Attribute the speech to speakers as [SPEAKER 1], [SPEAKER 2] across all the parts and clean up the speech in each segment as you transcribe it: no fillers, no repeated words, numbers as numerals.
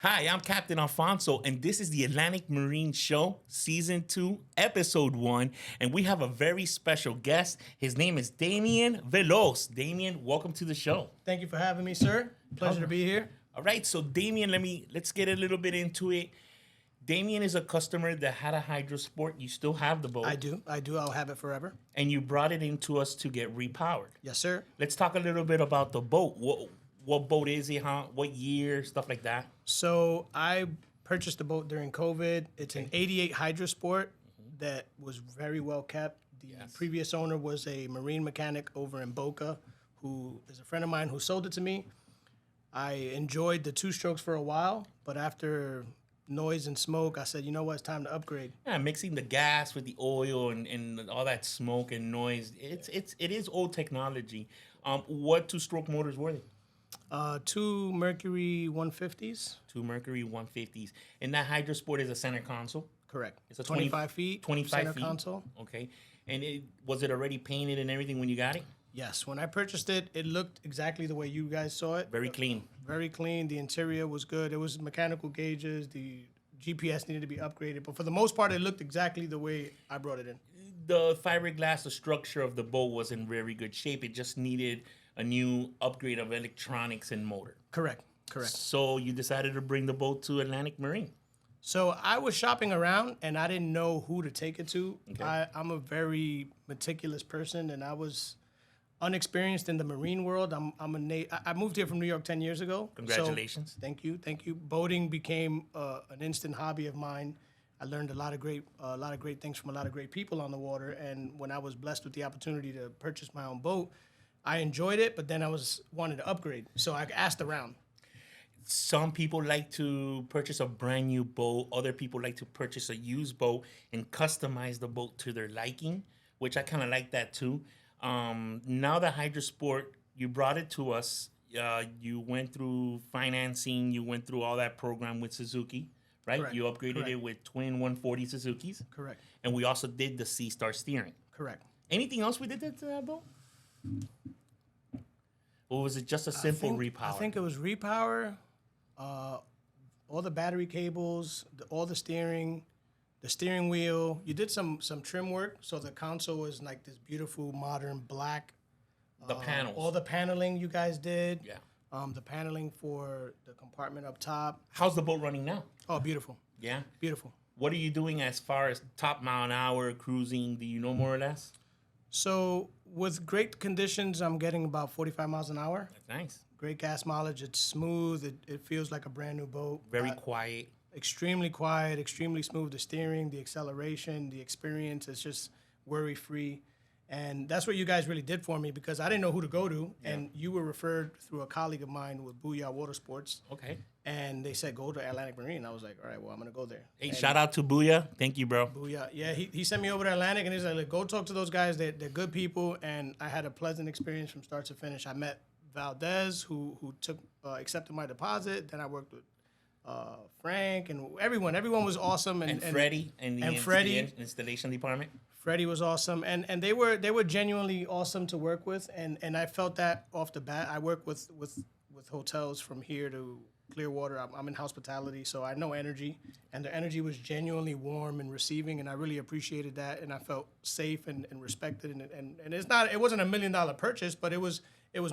[SPEAKER 1] Hi, I'm Captain Alfonso, and this is the Atlantic Marine Show, Season 2, Episode 1. And we have a very special guest. His name is Damian Veloz. Damian, welcome to the show.
[SPEAKER 2] Thank you for having me, sir. Pleasure to be here.
[SPEAKER 1] All right, so Damian, let's get a little bit into it. Damian is a customer that had a Hydra Sport. You still have the boat.
[SPEAKER 2] I do. I'll have it forever.
[SPEAKER 1] And you brought it into us to get repowered.
[SPEAKER 2] Yes, sir.
[SPEAKER 1] Let's talk a little bit about the boat. What boat is it, what year, stuff like that?
[SPEAKER 2] So I purchased the boat during COVID. It's an 88 Hydra Sport that was very well kept. The previous owner was a marine mechanic over in Boca who is a friend of mine who sold it to me. I enjoyed the two strokes for a while, but after noise and smoke, I said, you know what, it's time to upgrade.
[SPEAKER 1] Yeah, mixing the gas with the oil and all that smoke and noise. It is old technology. What two-stroke motors were they?
[SPEAKER 2] Two Mercury 150s.
[SPEAKER 1] Two Mercury 150s. And that Hydra Sport is a center console?
[SPEAKER 2] Correct.
[SPEAKER 1] It's a
[SPEAKER 2] 25 feet
[SPEAKER 1] 25
[SPEAKER 2] center
[SPEAKER 1] feet
[SPEAKER 2] console.
[SPEAKER 1] Okay. And was it already painted and everything when you got it?
[SPEAKER 2] Yes. When I purchased it, it looked exactly the way you guys saw it.
[SPEAKER 1] Very clean.
[SPEAKER 2] Very clean. The interior was good. It was mechanical gauges. The GPS needed to be upgraded. But for the most part, it looked exactly the way I brought it in.
[SPEAKER 1] The fiberglass, the structure of the boat was in very good shape. It just needed a new upgrade of electronics and motor.
[SPEAKER 2] Correct.
[SPEAKER 1] So you decided to bring the boat to Atlantic Marine.
[SPEAKER 2] So I was shopping around, and I didn't know who to take it to.
[SPEAKER 1] Okay.
[SPEAKER 2] I'm a very meticulous person, and I was unexperienced in the marine world. I moved here from New York 10 years ago.
[SPEAKER 1] Congratulations.
[SPEAKER 2] So, thank you. Boating became an instant hobby of mine. I learned a lot of great things from a lot of great people on the water. And when I was blessed with the opportunity to purchase my own boat, I enjoyed it, but then I wanted to upgrade. So I asked around.
[SPEAKER 1] Some people like to purchase a brand new boat. Other people like to purchase a used boat and customize the boat to their liking, which I kind of like that too. Now the Hydra Sport, you brought it to us. You went through financing. You went through all that program with Suzuki, right?
[SPEAKER 2] Correct.
[SPEAKER 1] You upgraded
[SPEAKER 2] Correct.
[SPEAKER 1] it with twin 140 Suzukis.
[SPEAKER 2] Correct.
[SPEAKER 1] And we also did the C-Star steering.
[SPEAKER 2] Correct.
[SPEAKER 1] Anything else we did to that boat? Or was it just a simple repower?
[SPEAKER 2] I think it was repower, all the battery cables, all the steering wheel. You did some trim work, so the console was like this beautiful modern black.
[SPEAKER 1] The panels.
[SPEAKER 2] All the paneling you guys did.
[SPEAKER 1] Yeah.
[SPEAKER 2] The paneling for the compartment up top.
[SPEAKER 1] How's the boat running now?
[SPEAKER 2] Oh, beautiful.
[SPEAKER 1] Yeah.
[SPEAKER 2] Beautiful.
[SPEAKER 1] What are you doing as far as top mile an hour cruising? Do you know more or less?
[SPEAKER 2] So with great conditions, I'm getting about 45 miles an hour.
[SPEAKER 1] That's nice.
[SPEAKER 2] Great gas mileage. It's smooth. It feels like a brand new boat.
[SPEAKER 1] Very quiet.
[SPEAKER 2] Extremely quiet, extremely smooth. The steering, the acceleration, the experience is just worry-free. And that's what you guys really did for me because I didn't know who to go to. Yeah. And you were referred through a colleague of mine with Booyah Water Sports.
[SPEAKER 1] Okay.
[SPEAKER 2] And they said, go to Atlantic Marine. I was like, all right, well, I'm going to go there.
[SPEAKER 1] Hey,
[SPEAKER 2] and
[SPEAKER 1] shout out to Booyah. Thank you, bro.
[SPEAKER 2] Booyah. Yeah, he sent me over to Atlantic, and he's like, go talk to those guys. They're good people. And I had a pleasant experience from start to finish. I met Valdez, who accepted my deposit. Then I worked with Frank and everyone. Everyone was awesome. And
[SPEAKER 1] Freddie and
[SPEAKER 2] Freddie,
[SPEAKER 1] installation department.
[SPEAKER 2] Freddie was awesome, and they were genuinely awesome to work with, and I felt that off the bat. I work with hotels from here to Clearwater. I'm in hospitality, so I know energy, and the energy was genuinely warm and receiving, and I really appreciated that, and I felt safe and respected, and it wasn't $1 million purchase, but it was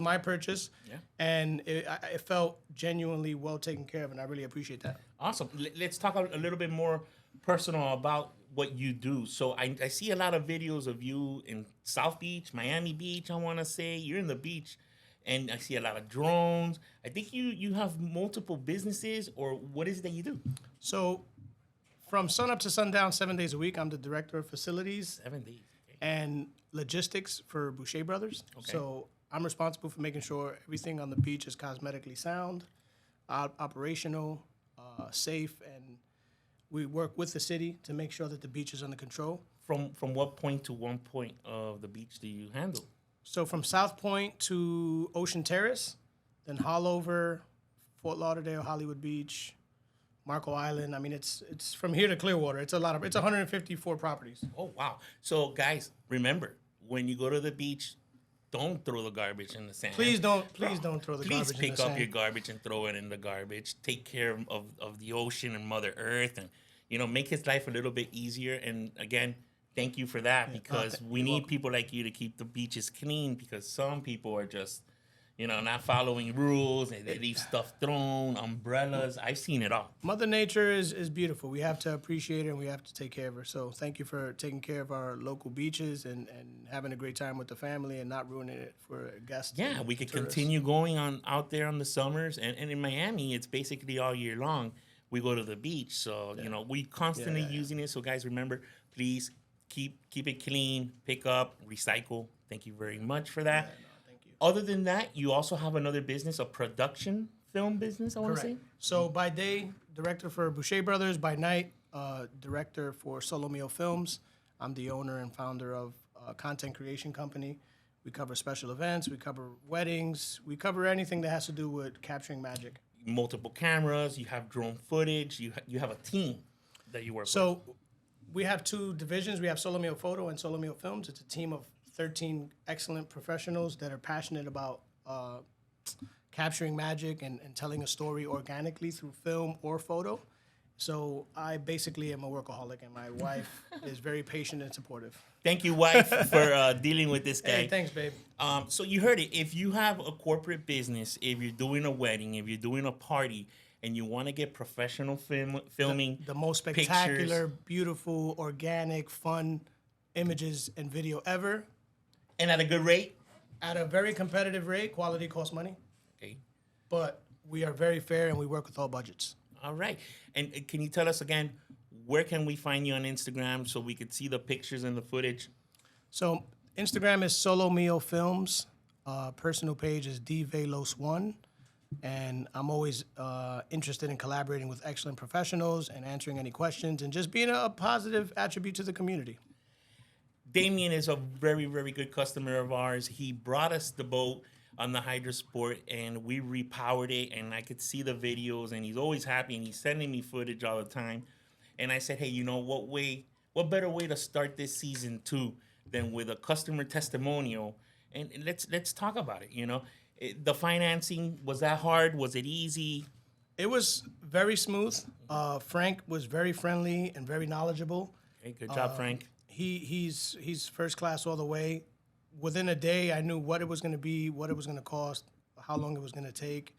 [SPEAKER 2] my purchase,
[SPEAKER 1] yeah.
[SPEAKER 2] And it felt genuinely well taken care of, and I really appreciate that.
[SPEAKER 1] Awesome. Let's talk a little bit more personal about what you do. So I see a lot of videos of you in South Beach, Miami Beach, I want to say. You're in the beach, and I see a lot of drones. I think you have multiple businesses, or what is it that you do?
[SPEAKER 2] So from sunup to sundown, 7 days a week, I'm the director of facilities.
[SPEAKER 1] 7 days. Okay.
[SPEAKER 2] And logistics for Boucher Brothers.
[SPEAKER 1] Okay.
[SPEAKER 2] So I'm responsible for making sure everything on the beach is cosmetically sound, operational, safe, and we work with the city to make sure that the beach is under control.
[SPEAKER 1] From what point to one point of the beach do you handle?
[SPEAKER 2] So from South Point to Ocean Terrace, then Hollover, Fort Lauderdale, Hollywood Beach, Marco Island. I mean, it's from here to Clearwater. It's 154 properties.
[SPEAKER 1] Oh, wow. So, guys, remember, when you go to the beach, don't throw the garbage in the sand.
[SPEAKER 2] Please don't throw the
[SPEAKER 1] Please
[SPEAKER 2] garbage in the
[SPEAKER 1] pick up
[SPEAKER 2] sand.
[SPEAKER 1] your garbage and throw it in the garbage. Take care of the ocean and Mother Earth, and make his life a little bit easier. And again, thank you for that, because we need people like you to keep the beaches clean, because some people are just not following rules, and they leave stuff thrown, umbrellas. I've seen it all.
[SPEAKER 2] Mother Nature is beautiful. We have to appreciate her, and we have to take care of her. So thank you for taking care of our local beaches and having a great time with the family and not ruining it for guests.
[SPEAKER 1] Yeah, we could continue going on out there on the summers, and in Miami, it's basically all year long. We go to the beach, so we constantly using it. So guys, remember, please keep it clean, pick up, recycle. Thank you very much for that. Other than that, you also have another business, a production film business, I want to say?
[SPEAKER 2] So by day, director for Boucher Brothers. By night, director for Solomo Films. I'm the owner and founder of a content creation company. We cover special events. We cover weddings. We cover anything that has to do with capturing magic.
[SPEAKER 1] Multiple cameras. You have drone footage. You have a team that you work with.
[SPEAKER 2] So we have two divisions. We have Solomo Photo and Solomo Films. It's a team of 13 excellent professionals that are passionate about capturing magic and telling a story organically through film or photo. So I basically am a workaholic, and my wife is very patient and supportive.
[SPEAKER 1] Thank you, wife, for dealing with this guy.
[SPEAKER 2] Hey, thanks, babe.
[SPEAKER 1] So you heard it. If you have a corporate business, if you're doing a wedding, if you're doing a party, and you want to get professional filming,
[SPEAKER 2] the most spectacular,
[SPEAKER 1] pictures,
[SPEAKER 2] beautiful, organic, fun images and video ever,
[SPEAKER 1] and at a good rate,
[SPEAKER 2] at a very competitive rate. Quality costs money.
[SPEAKER 1] Okay.
[SPEAKER 2] But we are very fair, and we work with all budgets.
[SPEAKER 1] All right. And can you tell us again, where can we find you on Instagram so we could see the pictures and the footage?
[SPEAKER 2] So Instagram is Solomo Films. Personal page is dvelos1. And I'm always interested in collaborating with excellent professionals and answering any questions and just being a positive attribute to the community.
[SPEAKER 1] Damian is a very, very good customer of ours. He brought us the boat on the Hydra Sport, and we repowered it, and I could see the videos, and he's always happy, and he's sending me footage all the time. And I said, hey, what better way to start this season 2 than with a customer testimonial? And let's talk about it, The financing, was that hard? Was it easy?
[SPEAKER 2] It was very smooth. Frank was very friendly and very knowledgeable.
[SPEAKER 1] Okay, good job, Frank.
[SPEAKER 2] He's first class all the way. Within a day, I knew what it was going to be, what it was going to cost, how long it was going to take,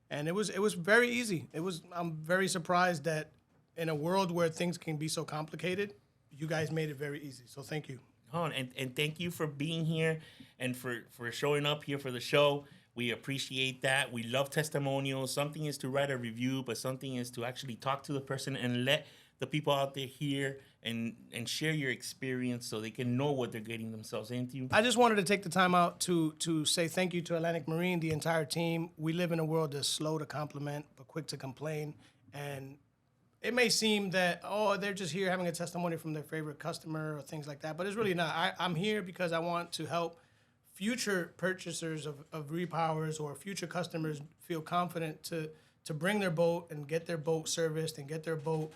[SPEAKER 2] and it was very easy. I'm very surprised that in a world where things can be so complicated, you guys made it very easy. So thank you.
[SPEAKER 1] Oh, and thank you for being here and for showing up here for the show. We appreciate that. We love testimonials. Something is to write a review, but something is to actually talk to the person and let the people out there hear and share your experience so they can know what they're getting themselves into.
[SPEAKER 2] I just wanted to take the time out to say thank you to Atlantic Marine, the entire team. We live in a world that's slow to compliment but quick to complain. And it may seem that, they're just here having a testimony from their favorite customer or things like that, but it's really not. I'm here because I want to help future purchasers of repowers or future customers feel confident to bring their boat and get their boat serviced and get their boat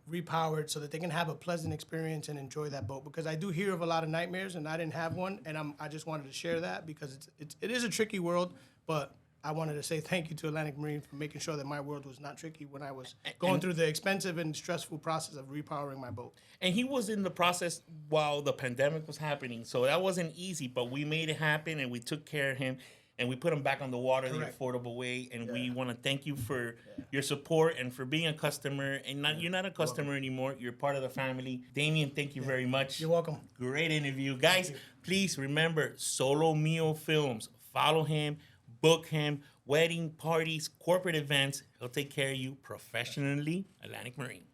[SPEAKER 2] repowered so that they can have a pleasant experience and enjoy that boat. Because I do hear of a lot of nightmares, and I didn't have one, and I just wanted to share that because it is a tricky world, but I wanted to say thank you to Atlantic Marine for making sure that my world was not tricky when I was going through the expensive and stressful process of repowering my boat.
[SPEAKER 1] And he was in the process while the pandemic was happening, so that wasn't easy, but we made it happen, and we took care of him, and we put him back on the water the affordable way. And we want to thank you for your support and for being a customer. And you're not a customer anymore. You're part of the family. Damian, thank you very much.
[SPEAKER 2] You're welcome.
[SPEAKER 1] Great interview. Guys, please remember Solomo Films. Follow him. Book him. Wedding, parties, corporate events. He'll take care of you professionally. Atlantic Marine.